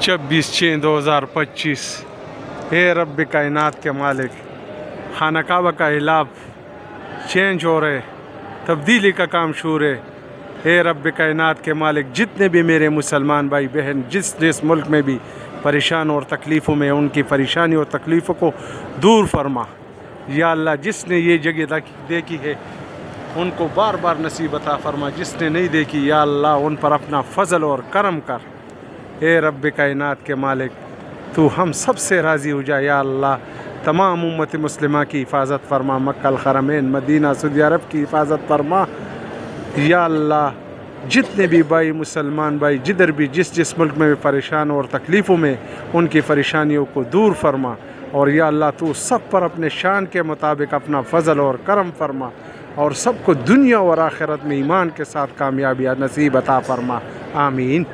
26/6/2025। हे रब कायनात के मालिक, खाना काबा का हिलाफ चेंज हो रहे, तब्दीली का काम शुरू है। हे रब कायनात के मालिक, जितने भी मेरे मुसलमान भाई बहन जिस जिस मुल्क में भी परेशान और तकलीफ़ों में, उनकी परेशानी और तकलीफ़ों को दूर फरमा। या अल्लाह, जिसने ये जगह देखी है उनको बार बार नसीब अता फरमा, जिसने नहीं देखी या अल्लाह उन पर अपना फ़ज़ल और करम कर। हे रब कायनात के मालिक, तू हम सब से राज़ी हो जा या अल्लाह। तमाम उम्मत मुस्लिमा की हिफाजत फरमा, मक्का हरमैन मदीना सऊदी अरब की हिफाजत फरमा या अल्लाह। जितने भी भाई मुसलमान भाई जिधर भी जिस मुल्क में भी परेशान और तकलीफ़ों में, उनकी परेशानियों को दूर फरमा। और या अल्लाह, तू सब पर अपने शान के मुताबिक अपना फ़ज़ल और करम फरमा, और सबको दुनिया और आखिरत में ईमान के साथ कामयाबी नसीब अता फरमा। आमीन।